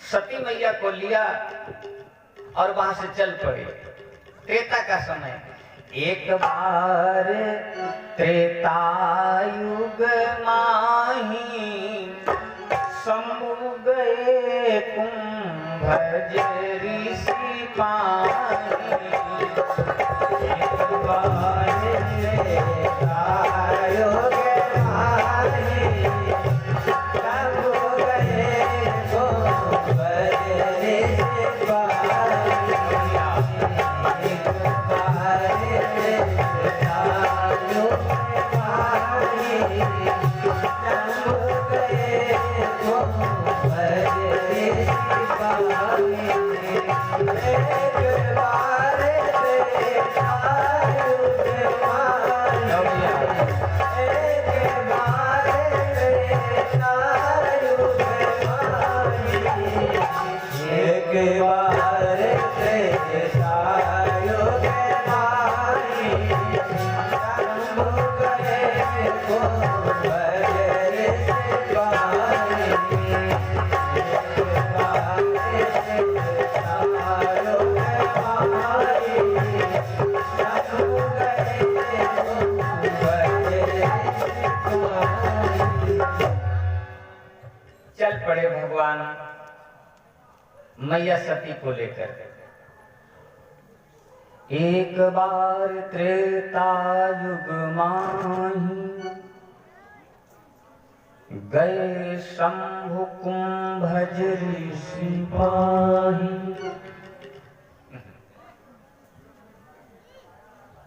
सती मैया को लिया और वहां से चल पड़े। त्रेता का समय, एक बार त्रेतायुग माही शंभु गए कुंभज ऋषि पाही। एक बार त्रेतायुग माही शंभु गए कुंभज ऋषि पाही। एक बार त्रेतायुग माही शंभु गए कुंभज ऋषि पाही। एक बार चल पड़े भगवान मैया सती को लेकर। एक बार त्रेतायुग माही गए शंभु कुंभज ऋषि पाही।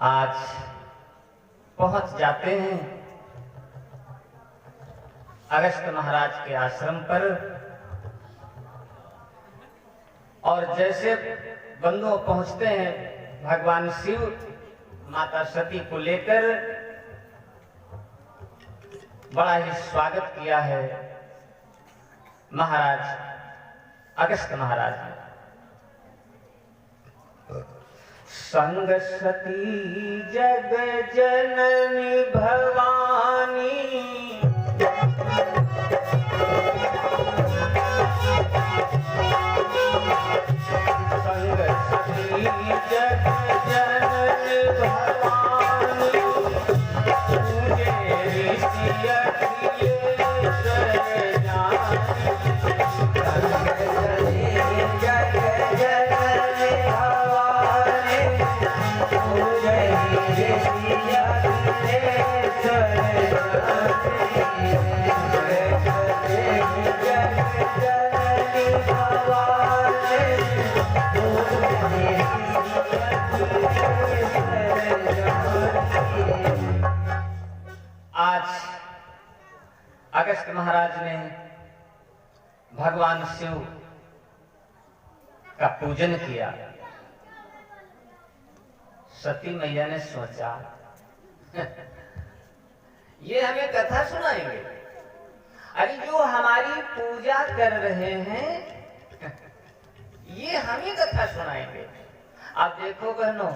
आज पहुंच जाते हैं अगस्त महाराज के आश्रम पर, और जैसे बंधु पहुंचते हैं भगवान शिव माता सती को लेकर बड़ा ही स्वागत किया है महाराज अगस्त महाराज ने। संग सती जग जननी भवानी संग सती जग जननी भवानी पूजे ऋषि अखिलेश्वर जानी। संग सती जग जननी भवानी पूजे ऋषि अखिलेश्वर जानी। आज अगस्त महाराज ने भगवान शिव का पूजन किया। सती मैया ने सोचा ये हमें कथा सुनाएंगे। अरे जो हमारी पूजा कर रहे हैं ये हमें कथा सुनाएंगे। आप देखो बहनों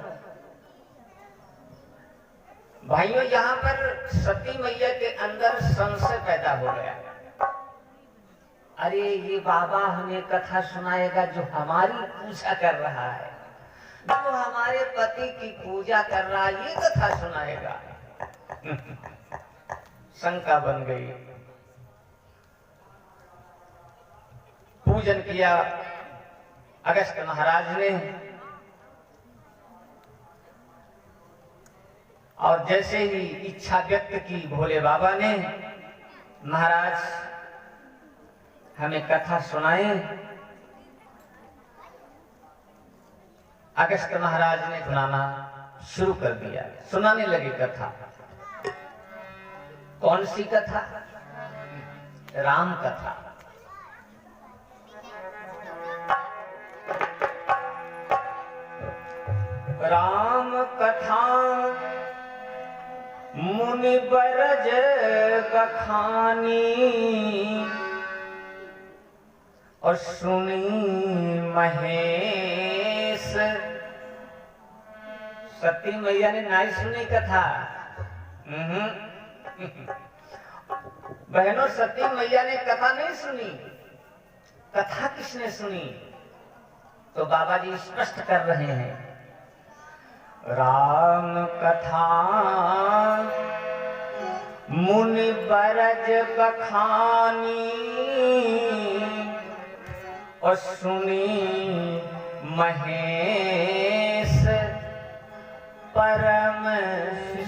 भाइयों, यहाँ पर सती मैया के अंदर संशय पैदा हो गया। अरे ये बाबा हमें कथा सुनाएगा जो हमारी पूजा कर रहा है, जो हमारे पति की पूजा कर रहा है, ये कथा सुनाएगा। शंका बन गई। पूजन किया अगस्त महाराज ने, और जैसे ही इच्छा व्यक्त की भोले बाबा ने, महाराज हमें कथा सुनाए। अगस्त महाराज ने सुनाना शुरू कर दिया, सुनाने लगे कथा। कौन सी कथा? राम कथा। राम कथा मुनि बरज बखानी, और सुनी महेश। सती मैया ने नहीं सुनी कथा। बहनों, सती मैया ने कथा नहीं सुनी। कथा किसने सुनी? तो बाबा जी स्पष्ट कर रहे हैं, राम कथा मुनि बरज बखानी, और सुनी महेश परम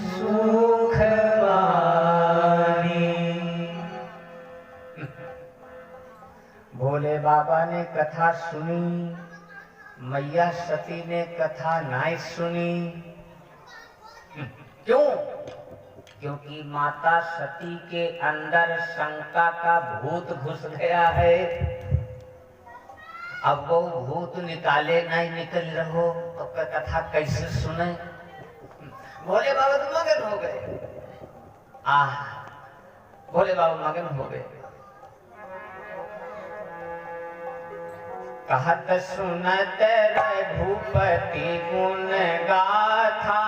सुख वाणी। भोले बाबा ने कथा सुनी, मैया सती ने कथा नहीं सुनी। क्यों? क्योंकि माता सती के अंदर शंका का भूत घुस गया है। अब वो भूत निकाले नहीं निकल रहो तो कथा कैसे सुने? भोले बाबा तो मगन हो गए। भोले बाबा मगन हो गए। कहत सुनत रघुपति गुण गाथा,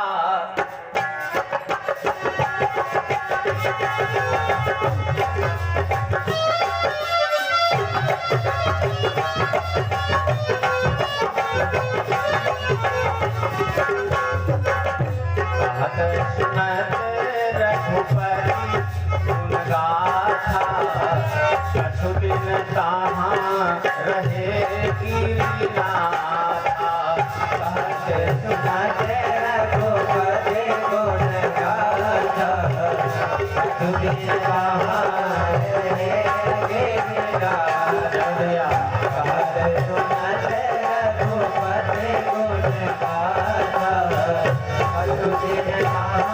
रघुपति गुण गाथा, कछु दिन कहाँ रहे गिरिनाथा। कहत सुनत रघुपति गुण गाथा, कछु दिन कहाँ रहे गिरिनाथा। कहत सुनत रघुपति गुण गाथा, कछु दिन कहाँ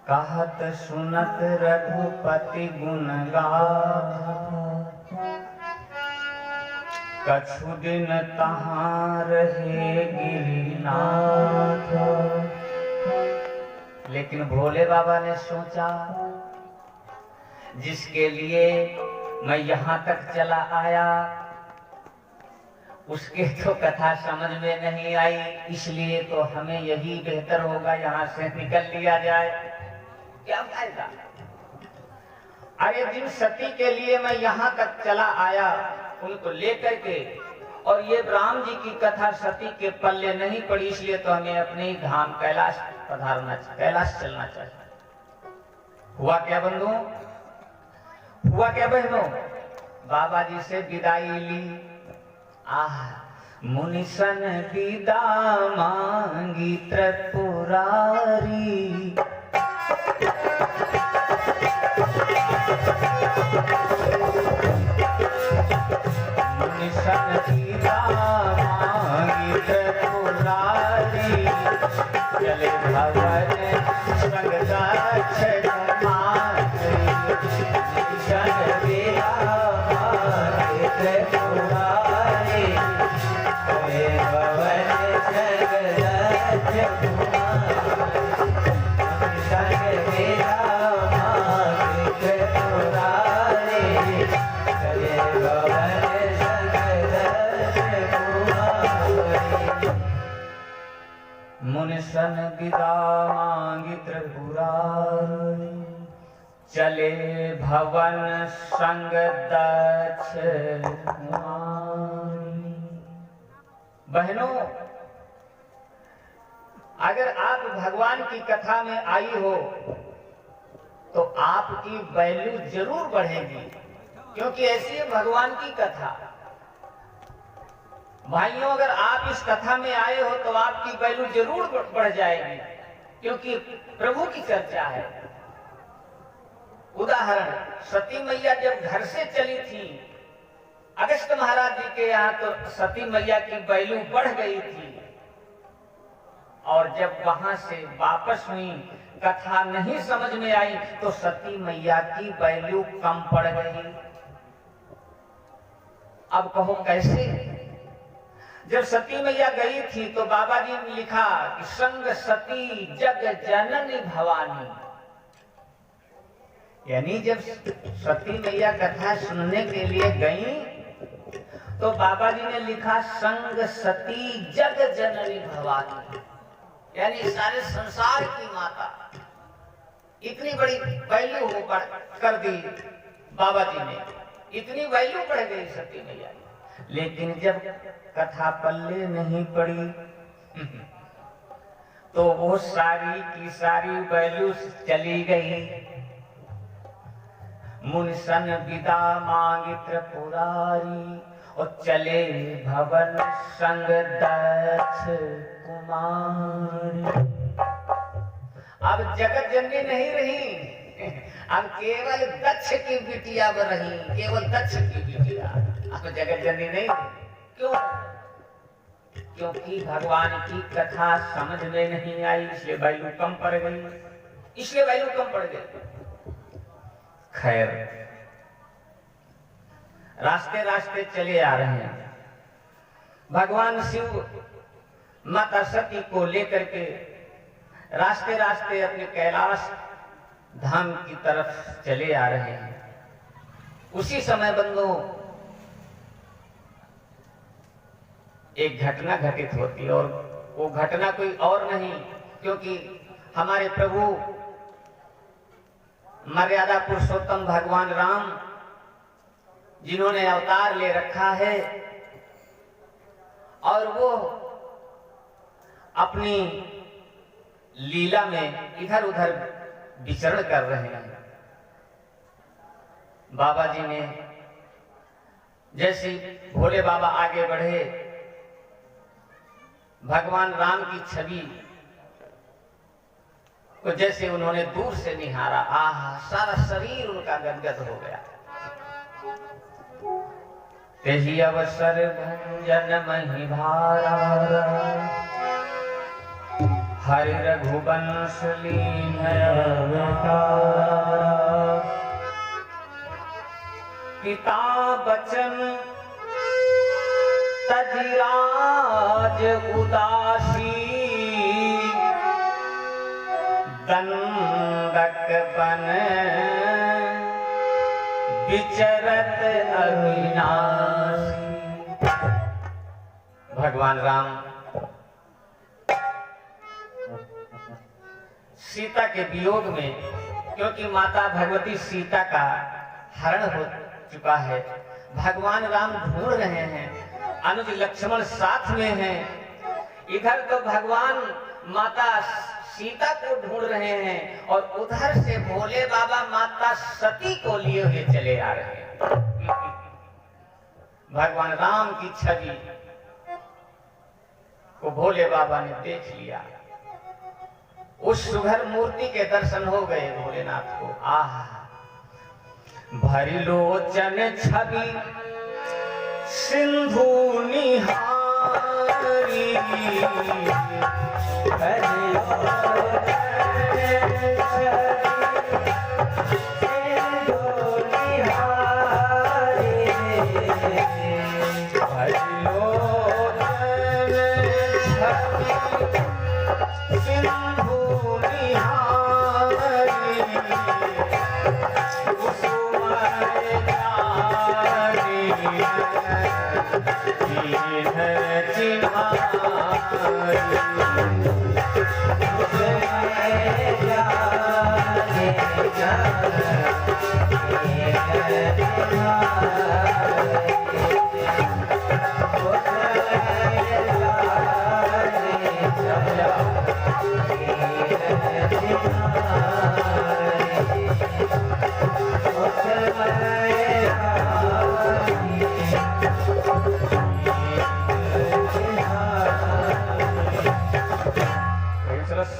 कहत सुनत रघुपति गुण गाथा, कछु दिन तहाँ रहे गिरिनाथ। लेकिन भोले बाबा ने सोचा, जिसके लिए मैं यहाँ तक चला आया उसके तो कथा समझ में नहीं आई, इसलिए तो हमें यही बेहतर होगा यहाँ से निकल लिया जाए। क्या फायदा? अरे जिन सती के लिए मैं यहाँ तक चला आया उनको लेकर के, और ये राम जी की कथा सती के पल्ले नहीं पड़ी, इसलिए तो हमें अपने ही धाम कैलाश पधारना चाहिए, कैलाश चलना चाहिए। हुआ क्या बंधुओं? हुआ क्या बहनों? बाबा जी से विदाई ली। मुनिसन विदा मांगी त्रिपुरारी, मुनिसन विदा मांगी त्रिपुरारी, चले भवन संग दक्ष कुमारी। मुनिसन विदा मांगी त्रिपुरारी, चले भवन संग दक्ष कुमारी। मुनिसन विदा मांगी त्रिपुरारी, चले भवन मुनिसन विदा मांगी त्रिपुरारी, चले भवन संग दक्ष कुमारी। बहनों, अगर आप भगवान की कथा में आई हो तो आपकी वैल्यू जरूर बढ़ेगी, क्योंकि ऐसी है भगवान की कथा। भाइयों, अगर आप इस कथा में आए हो तो आपकी वैल्यू जरूर बढ़ जाएगी, क्योंकि प्रभु की चर्चा है। उदाहरण, सती मैया जब घर से चली थी अगस्त महाराज जी के यहाँ, तो सती मैया की वैल्यू बढ़ गई थी, और जब वहां से वापस हुई, कथा नहीं समझ में आई, तो सती मैया की वैल्यू कम पड़ गई। अब कहो कैसे? जब सती मैया गई थी तो बाबा जी ने लिखा कि संग सती जग जननी भवानी, यानी जब सती मैया कथा सुनने के लिए गई तो बाबा जी ने लिखा संग सती जग जननी भवानी, यानी सारे संसार की माता। इतनी बड़ी वैल्यू कर दी बाबा जी ने, इतनी वैल्यू बढ़ गई सती मैया की। लेकिन जब कथा पल्ले नहीं पड़ी तो वो सारी की सारी वैल्यू चली गई। मुनसन विदा मांगी त्रिपुरारी और चले भवन संग दक्ष कुमारी। अब जगत जननी नहीं रही, अब केवल दक्ष की बिटिया बन रही, केवल दक्ष की बिटिया, अब जगत जननी नहीं रही। क्यों? क्योंकि भगवान की कथा समझ में नहीं आई, इसलिए वैल्यू कम पड़ गई, इसलिए वैल्यू कम पड़ गई। खैर, रास्ते रास्ते चले आ रहे हैं। भगवान शिव माता सती को लेकर के रास्ते रास्ते अपने कैलाश धाम की तरफ चले आ रहे हैं। उसी समय बंधुओं एक घटना घटित होती है, और वो घटना कोई और नहीं, क्योंकि हमारे प्रभु मर्यादा पुरुषोत्तम भगवान राम जिन्होंने अवतार ले रखा है और वो अपनी लीला में इधर उधर विचरण कर रहे हैं। बाबा जी ने जैसे भोले बाबा आगे बढ़े, भगवान राम की छवि को जैसे उन्होंने दूर से निहारा, आहा, सारा शरीर उनका गदगद हो गया। तेही अवसर भंजन मही भारा, हरि रघुवंश लीन अवतारा। पिता बचन तजिराज उदासी, दंडक बन विचरत अविनाशी। भगवान राम सीता के वियोग में, क्योंकि माता भगवती सीता का हरण हो चुका है, भगवान राम ढूंढ रहे हैं, अनुज लक्ष्मण साथ में हैं। इधर तो भगवान माता सीता को ढूंढ रहे हैं और उधर से भोले बाबा माता सती को लिए हुए चले आ रहे हैं। भगवान राम की छवि को भोले बाबा ने देख लिया, उस सुघर मूर्ति के दर्शन हो गए भोलेनाथ को। आह, भरी लोचन छवि सिंधु निहारी, भरी लोचन सिंधु निहारी, भरी लोचन छवि सिंधु निहारी, कुसुमय जानी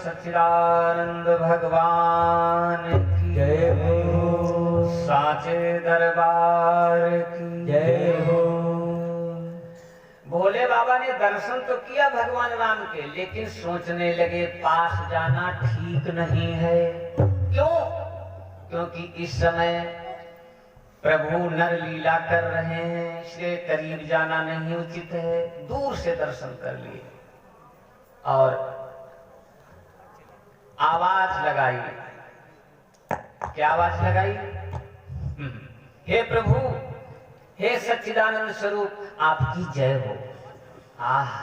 सच्चिदानंद भगवान की जय हो, साचे दरबार की जय हो। भोले बाबा ने दर्शन तो किया भगवान राम के, लेकिन सोचने लगे पास जाना ठीक नहीं है। क्यों? क्योंकि इस समय प्रभु नर लीला कर रहे हैं, इसलिए करीब जाना नहीं उचित है। दूर से दर्शन कर लिए और आवाज लगाई। क्या आवाज लगाई? हे प्रभु, हे सच्चिदानंद स्वरूप, आपकी जय हो। आह,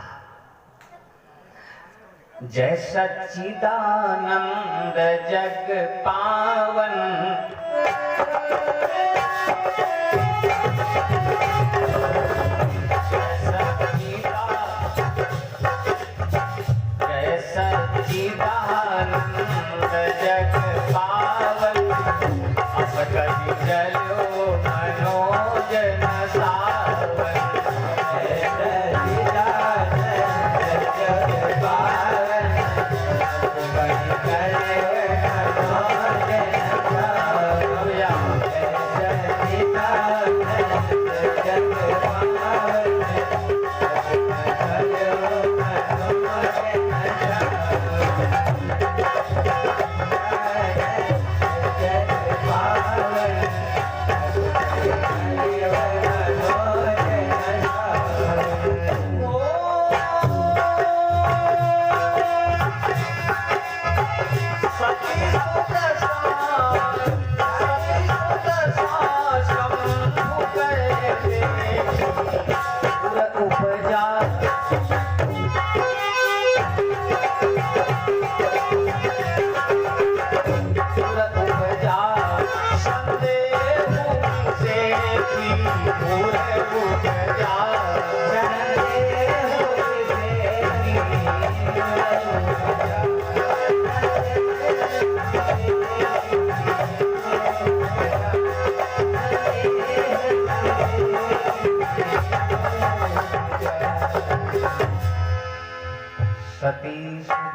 जय सच्चिदानंद जग पावन,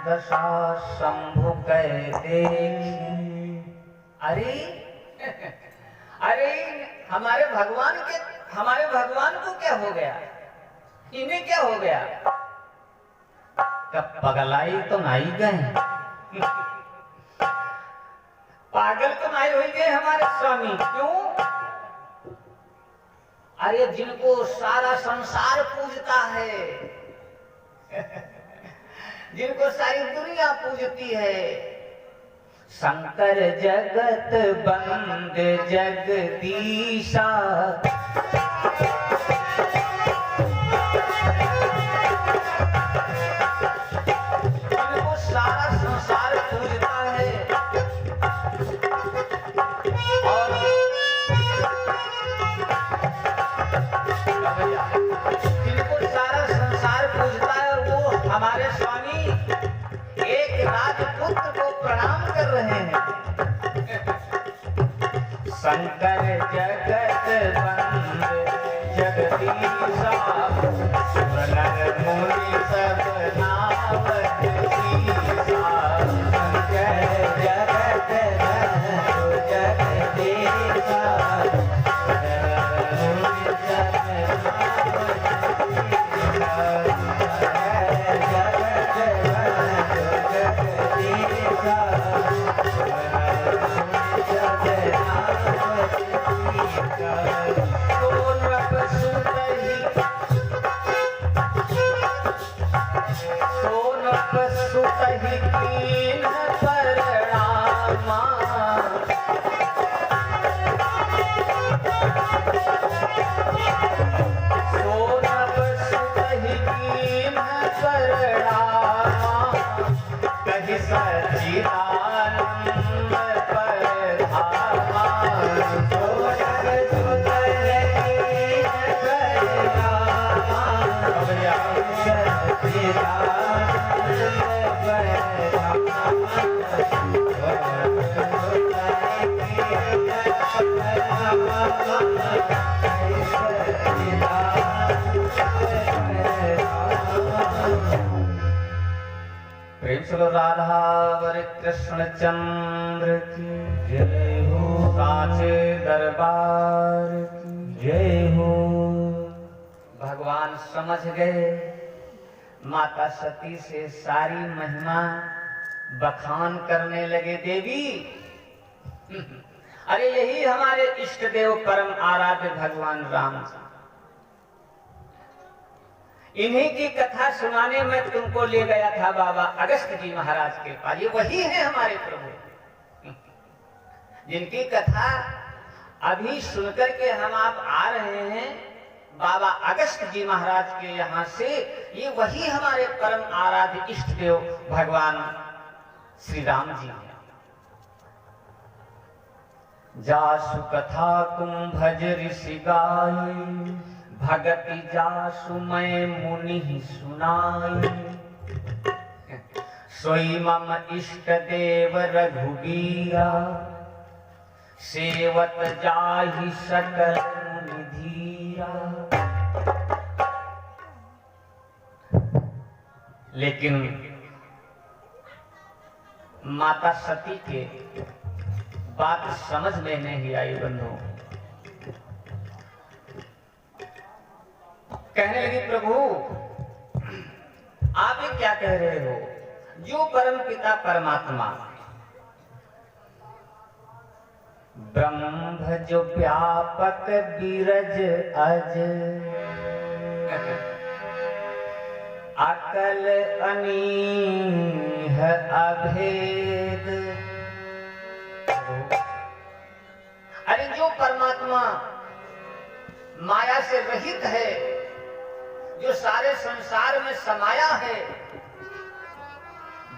दशा शंभु कह देखी। अरे अरे हमारे भगवान को क्या हो गया, इन्हें क्या हो गया? कब पगलाई तो नहीं गए, पागल तो नहीं हो गए हमारे स्वामी। क्यों? अरे जिनको सारा संसार पूजता है, जिनको सारी दुनिया पूजती है, शंकर जगत बंद जगदीशा, जिनको सारा संसार पूजता है और जिनको सारा संसार पूजता है, और वो हमारे स्वामी एक राजपुत्र को प्रणाम कर रहे हैं। शंकर जगत बंद जगदीशा, सुर नर मुनि सब नावत सीसा। शंकर जगत बंद जगदीशा, प्रेम से राधा वर कृष्ण चंद्र की जय हो, साचे दरबार की जय हो। भगवान समझ गए, माता सती से सारी महिमा बखान करने लगे। देवी, अरे यही हमारे इष्ट देव परम आराध्य भगवान राम जी, इन्हीं की कथा सुनाने में तुमको ले गया था बाबा अगस्त जी महाराज के पास। ये वही है हमारे प्रभु, जिनकी कथा अभी सुनकर के हम आप आ रहे हैं बाबा अगस्त जी महाराज के यहाँ से। ये वही हमारे परम आराध्य इष्ट देव भगवान श्री राम जी हैं। जासु कथा कुंभज ऋषि गाई, भगति जासु मैं मुनि सुनाई। सोई मम इष्ट देव रघुबीरा, सेवत जाहि सकल मुनि धीरा। लेकिन माता सती के बात समझ में नहीं आई बंधु। कहने लगी, प्रभु आप ये क्या कह रहे हो? जो परम पिता परमात्मा ब्रह्म जो व्यापक बीरज अज, अकल अनीह अभेद। अरे जो परमात्मा माया से रहित है, जो सारे संसार में समाया है,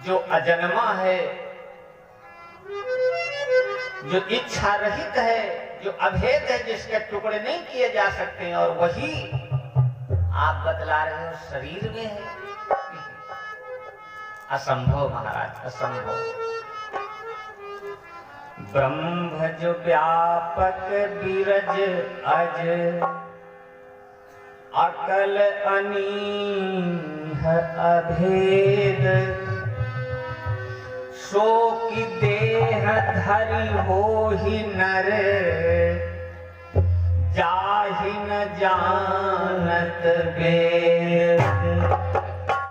जो अजन्मा है, जो इच्छा रहित है, जो अभेद है, जिसके टुकड़े नहीं किए जा सकते, और वही आप बतला रहे हो शरीर में है। असंभव महाराज, असंभव। ब्रह्म जो व्यापक बीरज अज, अकल अनीह अभेद। धरी हो ही नर, जाहि न जानत बे।